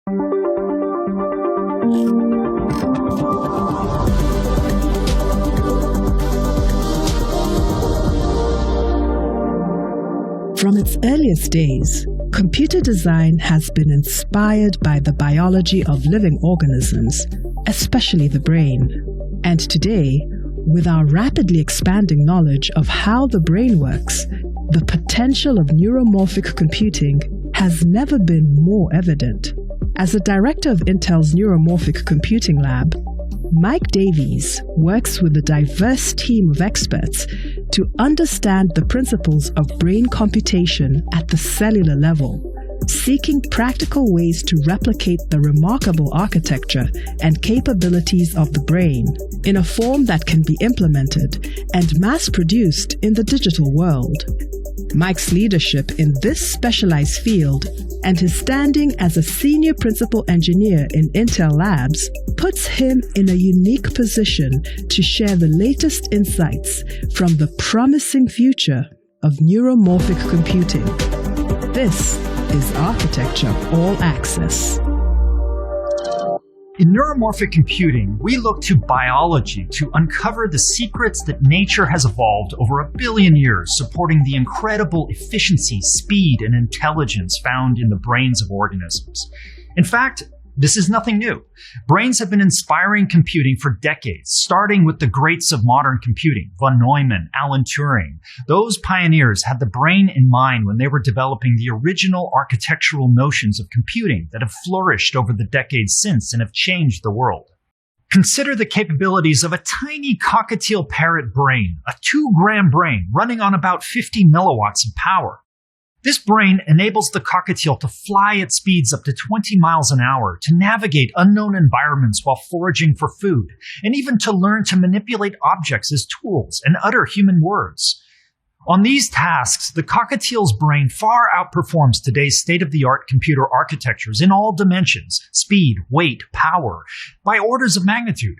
From its earliest days, computer design has been inspired by the biology of living organisms, especially the brain. And today, with our rapidly expanding knowledge of how the brain works, the potential of neuromorphic computing has never been more evident. As a director of Intel's Neuromorphic Computing Lab, Mike Davies works with a diverse team of experts to understand the principles of brain computation at the cellular level, seeking practical ways to replicate the remarkable architecture and capabilities of the brain in a form that can be implemented and mass-produced in the digital world. Mike's leadership in this specialized field and his standing as a senior principal engineer in Intel Labs puts him in a unique position to share the latest insights from the promising future of neuromorphic computing. This is Architecture All Access. In neuromorphic computing, we look to biology to uncover the secrets that nature has evolved over 1 billion years, supporting the incredible efficiency, speed, and intelligence found in the brains of organisms. In fact, this is nothing new. Brains have been inspiring computing for decades, starting with the greats of modern computing, von Neumann, Alan Turing. Those pioneers had the brain in mind when they were developing the original architectural notions of computing that have flourished over the decades since and have changed the world. Consider the capabilities of a tiny cockatiel parrot brain, a 2-gram brain running on about 50 milliwatts of power. This brain enables the cockatiel to fly at speeds up to 20 miles an hour, to navigate unknown environments while foraging for food, and even to learn to manipulate objects as tools and utter human words. On these tasks, the cockatiel's brain far outperforms today's state-of-the-art computer architectures in all dimensions, speed, weight, power, by orders of magnitude.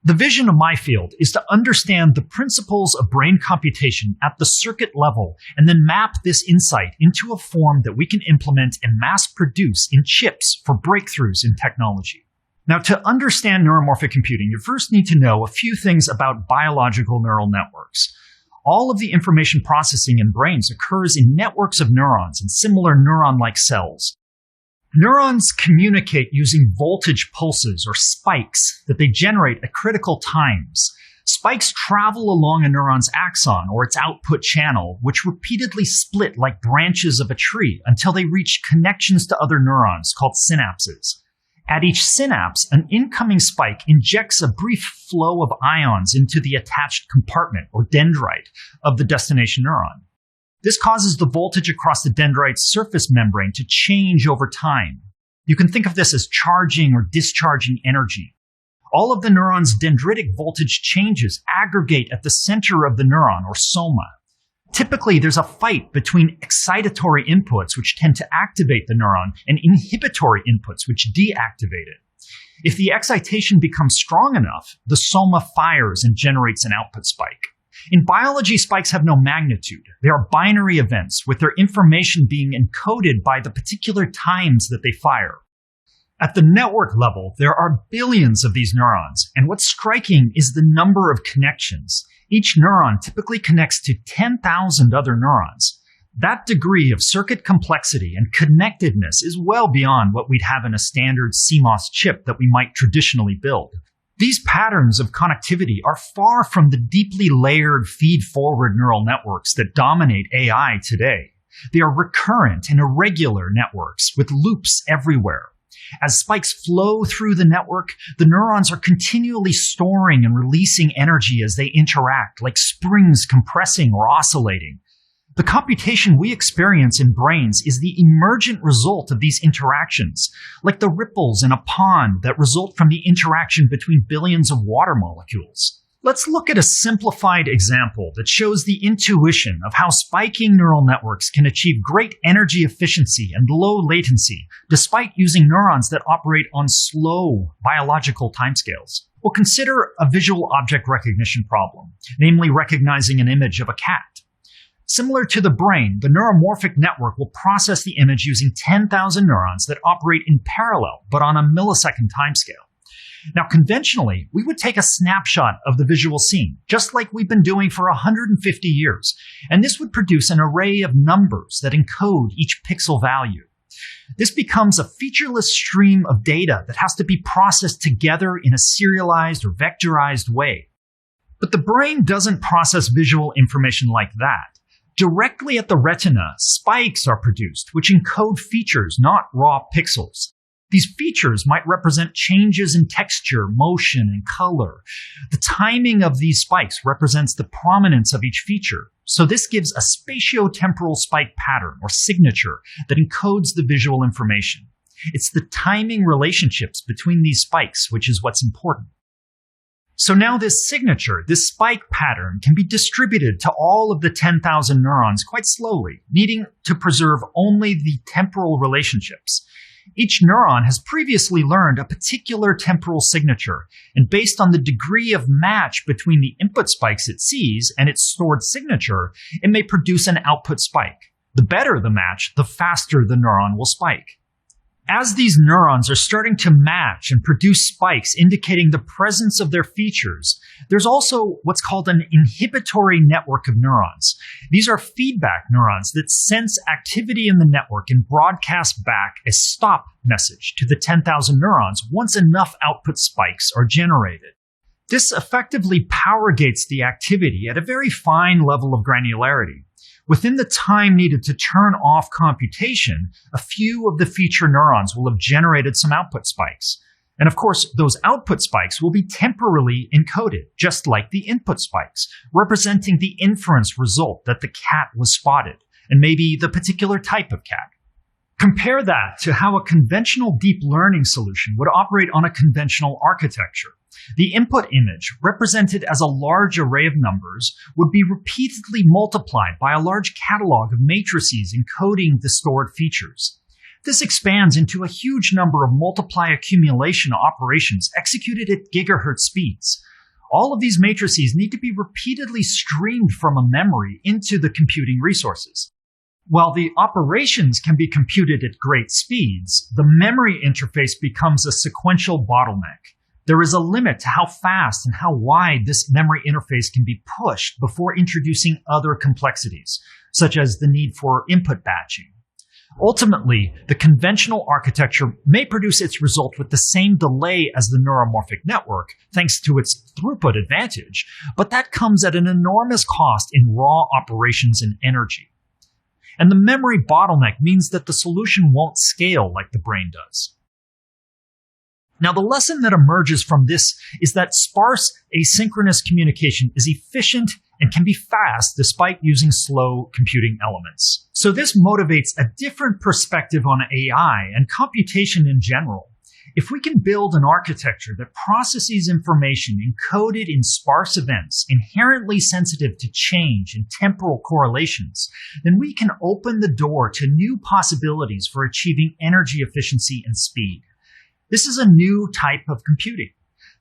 The vision of my field is to understand the principles of brain computation at the circuit level and then map this insight into a form that we can implement and mass produce in chips for breakthroughs in technology. Now, to understand neuromorphic computing, you first need to know a few things about biological neural networks. All of the information processing in brains occurs in networks of neurons and similar neuron-like cells. Neurons communicate using voltage pulses or spikes that they generate at critical times. Spikes travel along a neuron's axon or its output channel, which repeatedly split like branches of a tree until they reach connections to other neurons called synapses. At each synapse, an incoming spike injects a brief flow of ions into the attached compartment or dendrite of the destination neuron. This causes the voltage across the dendrite's surface membrane to change over time. You can think of this as charging or discharging energy. All of the neuron's dendritic voltage changes aggregate at the center of the neuron, or soma. Typically, there's a fight between excitatory inputs, which tend to activate the neuron, and inhibitory inputs, which deactivate it. If the excitation becomes strong enough, the soma fires and generates an output spike. In biology, spikes have no magnitude. They are binary events, with their information being encoded by the particular times that they fire. At the network level, there are billions of these neurons, and what's striking is the number of connections. Each neuron typically connects to 10,000 other neurons. That degree of circuit complexity and connectedness is well beyond what we'd have in a standard CMOS chip that we might traditionally build. These patterns of connectivity are far from the deeply layered feed-forward neural networks that dominate AI today. They are recurrent and irregular networks with loops everywhere. As spikes flow through the network, the neurons are continually storing and releasing energy as they interact, like springs compressing or oscillating. The computation we experience in brains is the emergent result of these interactions, like the ripples in a pond that result from the interaction between billions of water molecules. Let's look at a simplified example that shows the intuition of how spiking neural networks can achieve great energy efficiency and low latency, despite using neurons that operate on slow biological timescales. Well, consider a visual object recognition problem, namely recognizing an image of a cat. Similar to the brain, the neuromorphic network will process the image using 10,000 neurons that operate in parallel, but on a millisecond timescale. Now, conventionally, we would take a snapshot of the visual scene, just like we've been doing for 150 years, and this would produce an array of numbers that encode each pixel value. This becomes a featureless stream of data that has to be processed together in a serialized or vectorized way. But the brain doesn't process visual information like that. Directly at the retina, spikes are produced, which encode features, not raw pixels. These features might represent changes in texture, motion, and color. The timing of these spikes represents the prominence of each feature. So this gives a spatiotemporal spike pattern, or signature, that encodes the visual information. It's the timing relationships between these spikes which is what's important. So now this signature, this spike pattern, can be distributed to all of the 10,000 neurons quite slowly, needing to preserve only the temporal relationships. Each neuron has previously learned a particular temporal signature, and based on the degree of match between the input spikes it sees and its stored signature, it may produce an output spike. The better the match, the faster the neuron will spike. As these neurons are starting to match and produce spikes indicating the presence of their features, there's also what's called an inhibitory network of neurons. These are feedback neurons that sense activity in the network and broadcast back a stop message to the 10,000 neurons once enough output spikes are generated. This effectively power gates the activity at a very fine level of granularity. Within the time needed to turn off computation, a few of the feature neurons will have generated some output spikes. And of course, those output spikes will be temporally encoded, just like the input spikes, representing the inference result that the cat was spotted, and maybe the particular type of cat. Compare that to how a conventional deep learning solution would operate on a conventional architecture. The input image, represented as a large array of numbers, would be repeatedly multiplied by a large catalog of matrices encoding the stored features. This expands into a huge number of multiply accumulation operations executed at gigahertz speeds. All of these matrices need to be repeatedly streamed from a memory into the computing resources. While the operations can be computed at great speeds, the memory interface becomes a sequential bottleneck. There is a limit to how fast and how wide this memory interface can be pushed before introducing other complexities, such as the need for input batching. Ultimately, the conventional architecture may produce its result with the same delay as the neuromorphic network, thanks to its throughput advantage, but that comes at an enormous cost in raw operations and energy. And the memory bottleneck means that the solution won't scale like the brain does. Now, the lesson that emerges from this is that sparse asynchronous communication is efficient and can be fast despite using slow computing elements. So this motivates a different perspective on AI and computation in general. If we can build an architecture that processes information encoded in sparse events, inherently sensitive to change and temporal correlations, then we can open the door to new possibilities for achieving energy efficiency and speed. This is a new type of computing.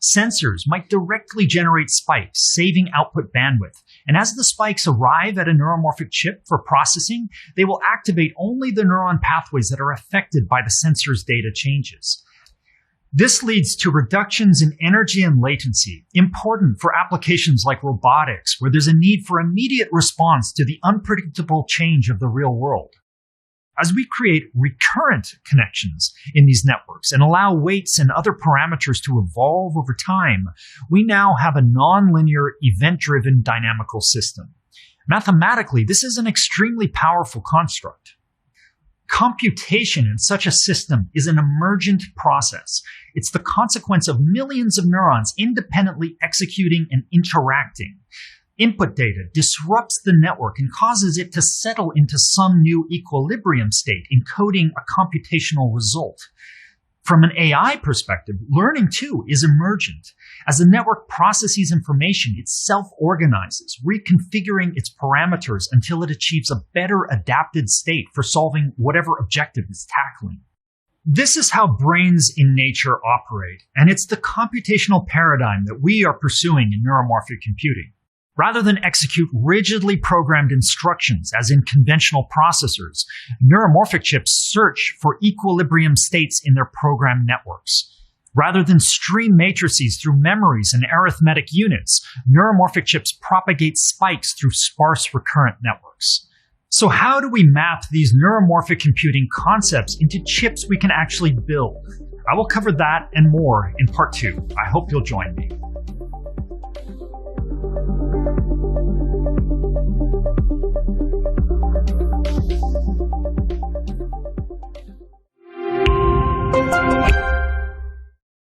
Sensors might directly generate spikes, saving output bandwidth. And as the spikes arrive at a neuromorphic chip for processing, they will activate only the neuron pathways that are affected by the sensor's data changes. This leads to reductions in energy and latency, important for applications like robotics, where there's a need for immediate response to the unpredictable change of the real world. As we create recurrent connections in these networks and allow weights and other parameters to evolve over time, we now have a nonlinear, event-driven dynamical system. Mathematically, this is an extremely powerful construct. Computation in such a system is an emergent process. It's the consequence of millions of neurons independently executing and interacting. Input data disrupts the network and causes it to settle into some new equilibrium state, encoding a computational result. From an AI perspective, learning too is emergent. As the network processes information, it self-organizes, reconfiguring its parameters until it achieves a better adapted state for solving whatever objective it's tackling. This is how brains in nature operate, and it's the computational paradigm that we are pursuing in neuromorphic computing. Rather than execute rigidly programmed instructions as in conventional processors, neuromorphic chips search for equilibrium states in their program networks. Rather than stream matrices through memories and arithmetic units, neuromorphic chips propagate spikes through sparse recurrent networks. So how do we map these neuromorphic computing concepts into chips we can actually build? I will cover that and more in part 2. I hope you'll join me.